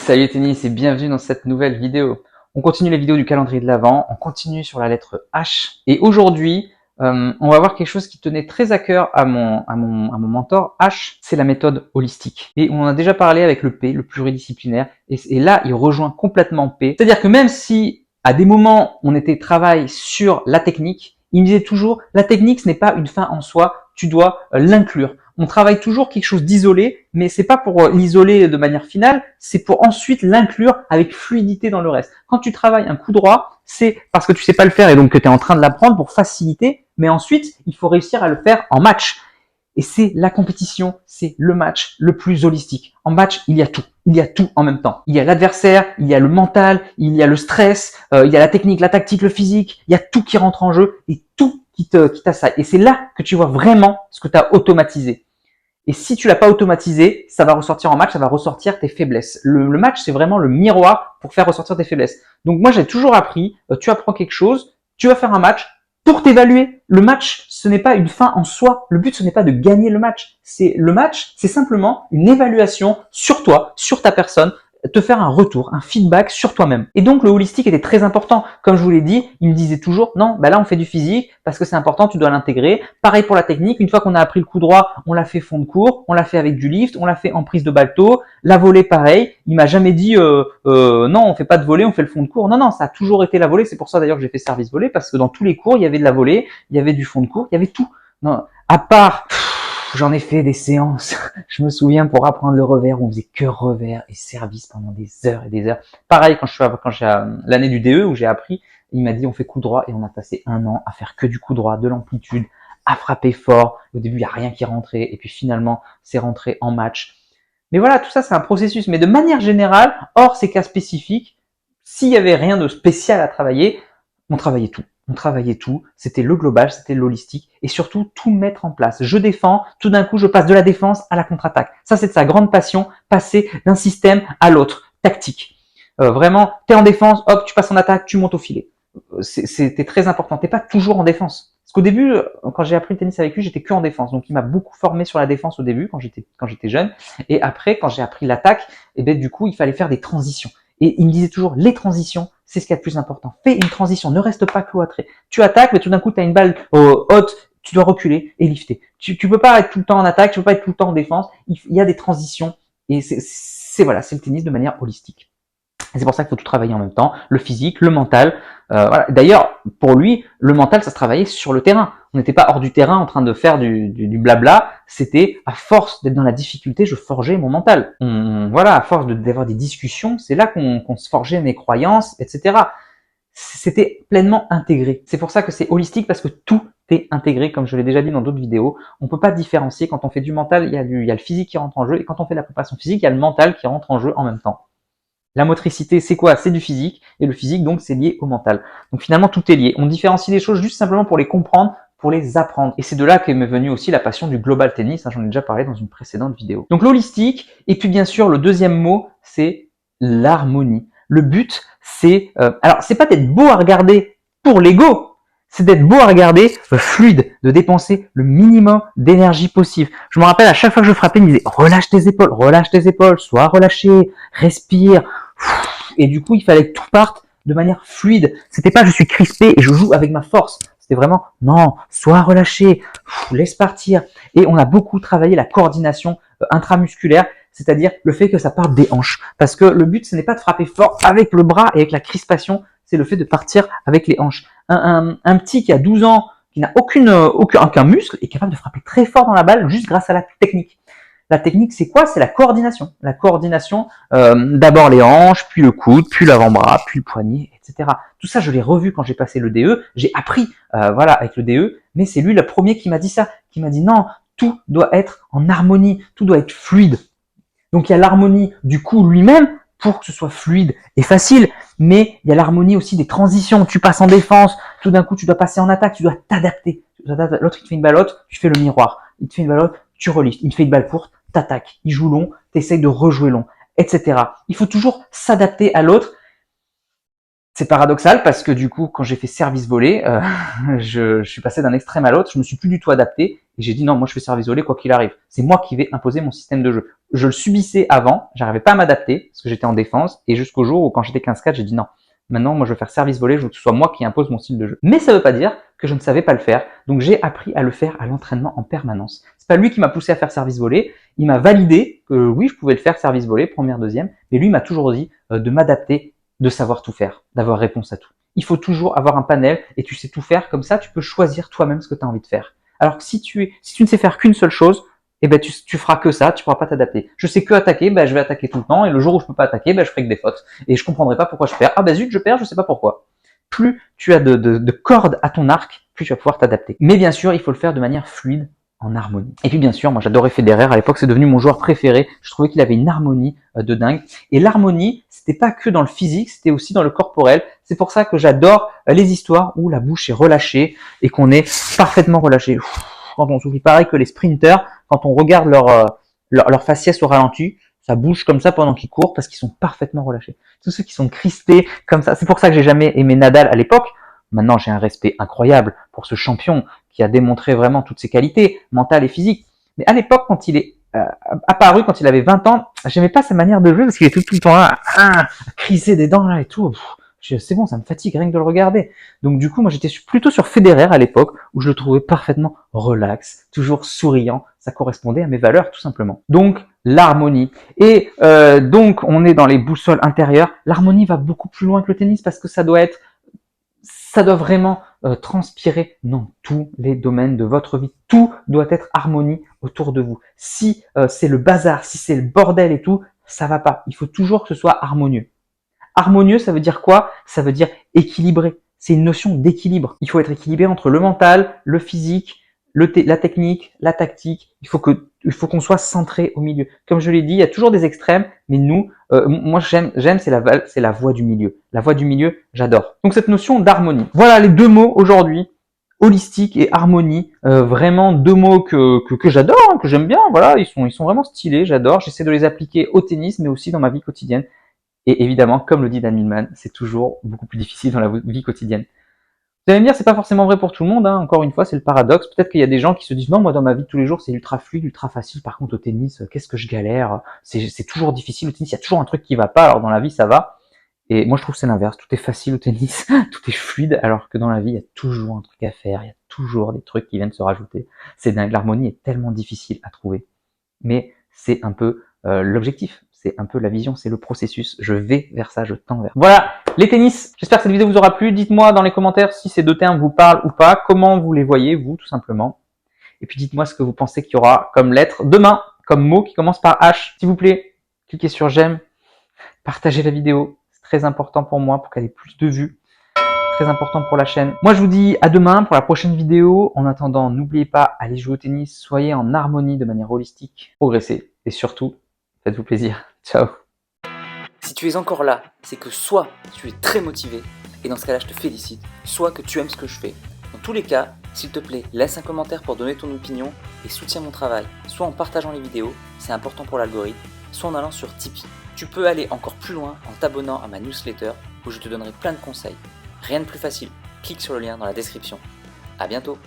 Salut tennis et bienvenue dans cette nouvelle vidéo. On continue les vidéos du calendrier de l'Avent, on continue sur la lettre H. Et aujourd'hui, on va voir quelque chose qui tenait très à cœur à mon mentor. H, c'est la méthode holistique. Et on en a déjà parlé avec le P, le pluridisciplinaire. Et là, il rejoint complètement P. C'est-à-dire que même si à des moments, on était travail sur la technique, il me disait toujours, la technique, ce n'est pas une fin en soi, tu dois l'inclure. On travaille toujours quelque chose d'isolé, mais c'est pas pour l'isoler de manière finale, c'est pour ensuite l'inclure avec fluidité dans le reste. Quand tu travailles un coup droit, c'est parce que tu sais pas le faire et donc que tu es en train de l'apprendre pour faciliter, mais ensuite, il faut réussir à le faire en match. Et c'est la compétition, c'est le match le plus holistique. En match, il y a tout. Il y a tout en même temps. Il y a l'adversaire, il y a le mental, il y a le stress, il y a la technique, la tactique, le physique. Il y a tout qui rentre en jeu et tout qui t'assaille. Et c'est là que tu vois vraiment ce que tu as automatisé. Et si tu l'as pas automatisé, ça va ressortir en match, ça va ressortir tes faiblesses. Le match, c'est vraiment le miroir pour faire ressortir tes faiblesses. Donc moi, j'ai toujours appris, tu apprends quelque chose, tu vas faire un match pour t'évaluer. Le match, ce n'est pas une fin en soi. Le but, ce n'est pas de gagner le match. Le match, c'est simplement une évaluation sur toi, sur ta personne, te faire un retour, un feedback sur toi-même. Et donc le holistique était très important. Comme je vous l'ai dit, il me disait toujours, non, bah là on fait du physique parce que c'est important, tu dois l'intégrer. Pareil pour la technique, une fois qu'on a appris le coup droit, on l'a fait fond de cours, on l'a fait avec du lift, on l'a fait en prise de balle tôt. La volée, pareil, il m'a jamais dit, non, on fait pas de volée, on fait le fond de cours. Non, non, ça a toujours été la volée. C'est pour ça d'ailleurs que j'ai fait service volée, parce que dans tous les cours, il y avait de la volée, il y avait du fond de cours, il y avait tout. Non, à part... J'en ai fait des séances. Je me souviens, pour apprendre le revers, on faisait que revers et service pendant des heures et des heures. Pareil, quand j'ai l'année du DE où j'ai appris, il m'a dit on fait coup droit et on a passé 1 an à faire que du coup droit, de l'amplitude, à frapper fort. Au début, il n'y a rien qui rentrait et puis finalement, c'est rentré en match. Mais voilà, tout ça, c'est un processus. Mais de manière générale, hors ces cas spécifiques, s'il y avait rien de spécial à travailler, on travaillait tout. On travaillait tout, c'était le global, c'était l'holistique, et surtout tout mettre en place. Je défends, tout d'un coup je passe de la défense à la contre-attaque. Ça c'est de sa grande passion, passer d'un système à l'autre, tactique. Vraiment, t'es en défense, hop, tu passes en attaque, tu montes au filet. C'était très important, t'es pas toujours en défense. Parce qu'au début, quand j'ai appris le tennis avec lui, j'étais que en défense. Donc il m'a beaucoup formé sur la défense au début, quand j'étais jeune. Et après, quand j'ai appris l'attaque, et ben du coup, il fallait faire des transitions. Et il me disait toujours, les transitions, c'est ce qu'il y a de plus important. Fais une transition, ne reste pas cloîtré. Tu attaques, mais tout d'un coup, tu as une balle haute, tu dois reculer et lifter. Tu peux pas être tout le temps en attaque, tu peux pas être tout le temps en défense. Il y a des transitions et c'est le tennis de manière holistique. Et c'est pour ça qu'il faut tout travailler en même temps, le physique, le mental. Voilà. D'ailleurs, pour lui, le mental, ça se travaillait sur le terrain. On n'était pas hors du terrain en train de faire du blabla. C'était à force d'être dans la difficulté, je forgeais mon mental. Voilà, à force d'avoir des discussions, c'est là qu'on se forgeait mes croyances, etc. C'était pleinement intégré. C'est pour ça que c'est holistique, parce que tout est intégré, comme je l'ai déjà dit dans d'autres vidéos. On peut pas différencier. Quand on fait du mental, il y a le physique qui rentre en jeu, et quand on fait de la préparation physique, il y a le mental qui rentre en jeu en même temps. La motricité, c'est quoi? C'est du physique, et le physique, donc, c'est lié au mental. Donc finalement, tout est lié. On différencie les choses juste simplement pour les comprendre, pour les apprendre. Et c'est de là qu'est m'est venue aussi la passion du global tennis, j'en ai déjà parlé dans une précédente vidéo. Donc l'holistique, et puis bien sûr, le deuxième mot, c'est l'harmonie. Le but, c'est... alors, c'est pas d'être beau à regarder pour l'ego, c'est d'être beau à regarder, fluide, de dépenser le minimum d'énergie possible. Je me rappelle, à chaque fois que je frappais, il me disait relâche tes épaules, sois relâché, respire. Et du coup, il fallait que tout parte de manière fluide. C'était pas je suis crispé et je joue avec ma force. C'était vraiment non, sois relâché, laisse partir. Et on a beaucoup travaillé la coordination intramusculaire, c'est-à-dire le fait que ça parte des hanches. Parce que le but, ce n'est pas de frapper fort avec le bras et avec la crispation, c'est le fait de partir avec les hanches. Un petit qui a 12 ans, qui n'a aucun muscle, est capable de frapper très fort dans la balle juste grâce à la technique. La technique, c'est quoi? C'est la coordination. La coordination, d'abord les hanches, puis le coude, puis l'avant-bras, puis le poignet, etc. Tout ça, je l'ai revu quand j'ai passé le DE. J'ai appris, voilà, avec le DE. Mais c'est lui le premier qui m'a dit ça, qui m'a dit non, tout doit être en harmonie, tout doit être fluide. Donc il y a l'harmonie du coup lui-même pour que ce soit fluide et facile, mais il y a l'harmonie aussi des transitions. Tu passes en défense, tout d'un coup tu dois passer en attaque, tu dois t'adapter. L'autre il te fait une balle haute, tu fais le miroir. Il te fait une balle haute, tu relistes. Il te fait une balle courte, t'attaques. Il joue long, t'essayes de rejouer long, etc. Il faut toujours s'adapter à l'autre. C'est paradoxal parce que du coup, quand j'ai fait service volé, je suis passé d'un extrême à l'autre, je me suis plus du tout adapté et j'ai dit non, moi je fais service volé quoi qu'il arrive. C'est moi qui vais imposer mon système de jeu. Je le subissais avant, j'arrivais pas à m'adapter parce que j'étais en défense et jusqu'au jour où quand j'étais 15-4, j'ai dit non. Maintenant, moi je veux faire service volé, je veux que ce soit moi qui impose mon style de jeu. Mais ça veut pas dire que je ne savais pas le faire. Donc j'ai appris à le faire à l'entraînement en permanence. C'est pas lui qui m'a poussé à faire service volé, il m'a validé que oui, je pouvais le faire service volé, première, deuxième, mais lui m'a toujours dit de m'adapter, de savoir tout faire, d'avoir réponse à tout. Il faut toujours avoir un panel et tu sais tout faire, comme ça tu peux choisir toi-même ce que tu as envie de faire. Alors que si tu ne sais faire qu'une seule chose, eh ben tu feras que ça, tu pourras pas t'adapter. Je sais que attaquer, ben je vais attaquer tout le temps et le jour où je peux pas attaquer, ben je ferai que des fautes et je comprendrai pas pourquoi je perds. Ah ben zut, je perds, je sais pas pourquoi. Plus tu as de cordes à ton arc, plus tu vas pouvoir t'adapter. Mais bien sûr, il faut le faire de manière fluide, en harmonie. Et puis bien sûr, moi j'adorais Federer, à l'époque c'est devenu mon joueur préféré, je trouvais qu'il avait une harmonie de dingue. Et l'harmonie, c'était pas que dans le physique, c'était aussi dans le corporel. C'est pour ça que j'adore les histoires où la bouche est relâchée et qu'on est parfaitement relâché. Quand on souffle, pareil que les sprinters, quand on regarde leur faciès au ralenti, ça bouge comme ça pendant qu'ils courent parce qu'ils sont parfaitement relâchés. Tous ceux qui sont crispés comme ça, c'est pour ça que j'ai jamais aimé Nadal à l'époque. Maintenant, j'ai un respect incroyable pour ce champion qui a démontré vraiment toutes ses qualités mentales et physiques. Mais à l'époque, quand il est apparu, quand il avait 20 ans, j'aimais pas sa manière de jouer parce qu'il était tout le temps là, à criser des dents là et tout. C'est bon, ça me fatigue rien que de le regarder. Donc du coup, moi j'étais plutôt sur Federer à l'époque où je le trouvais parfaitement relax, toujours souriant. Ça correspondait à mes valeurs tout simplement. Donc l'harmonie. Et donc on est dans les boussoles intérieures. L'harmonie va beaucoup plus loin que le tennis parce que ça doit vraiment transpirer dans tous les domaines de votre vie. Tout doit être harmonie autour de vous. Si c'est le bazar, si c'est le bordel et tout, ça va pas. Il faut toujours que ce soit harmonieux. Harmonieux, ça veut dire quoi? Ça veut dire équilibré. C'est une notion d'équilibre. Il faut être équilibré entre le mental, le physique, la technique, la tactique. Il faut qu'on soit centré au milieu. Comme je l'ai dit, il y a toujours des extrêmes, mais nous, moi j'aime, c'est la voie du milieu. La voie du milieu, j'adore. Donc cette notion d'harmonie. Voilà les deux mots aujourd'hui, holistique et harmonie. Vraiment deux mots que j'adore, hein, que j'aime bien. Voilà, ils sont vraiment stylés, j'adore. J'essaie de les appliquer au tennis, mais aussi dans ma vie quotidienne. Et évidemment, comme le dit Dan Millman, c'est toujours beaucoup plus difficile dans la vie quotidienne. Vous allez me dire, c'est pas forcément vrai pour tout le monde, hein. Encore une fois, c'est le paradoxe. Peut-être qu'il y a des gens qui se disent, non, moi, dans ma vie de tous les jours, c'est ultra fluide, ultra facile. Par contre, au tennis, qu'est-ce que je galère? C'est toujours difficile. Au tennis, il y a toujours un truc qui va pas. Alors, dans la vie, ça va. Et moi, je trouve que c'est l'inverse. Tout est facile au tennis. Tout est fluide. Alors que dans la vie, il y a toujours un truc à faire. Il y a toujours des trucs qui viennent se rajouter. C'est dingue. L'harmonie est tellement difficile à trouver. Mais c'est un peu l'objectif. C'est un peu la vision, c'est le processus. Je vais vers ça, je tends vers. Voilà, les tennis. J'espère que cette vidéo vous aura plu. Dites-moi dans les commentaires si ces deux termes vous parlent ou pas. Comment vous les voyez, vous, tout simplement. Et puis dites-moi ce que vous pensez qu'il y aura comme lettre demain, comme mot qui commence par H. S'il vous plaît, cliquez sur j'aime. Partagez la vidéo. C'est très important pour moi, pour qu'elle ait plus de vues. Très important pour la chaîne. Moi, je vous dis à demain pour la prochaine vidéo. En attendant, n'oubliez pas, allez jouer au tennis. Soyez en harmonie de manière holistique. Progressez. Et surtout, faites-vous plaisir. Ciao. Si tu es encore là, c'est que soit tu es très motivé, et dans ce cas-là je te félicite, soit que tu aimes ce que je fais. Dans tous les cas, s'il te plaît, laisse un commentaire pour donner ton opinion et soutiens mon travail, soit en partageant les vidéos, c'est important pour l'algorithme, soit en allant sur Tipeee. Tu peux aller encore plus loin en t'abonnant à ma newsletter où je te donnerai plein de conseils. Rien de plus facile, clique sur le lien dans la description. À bientôt.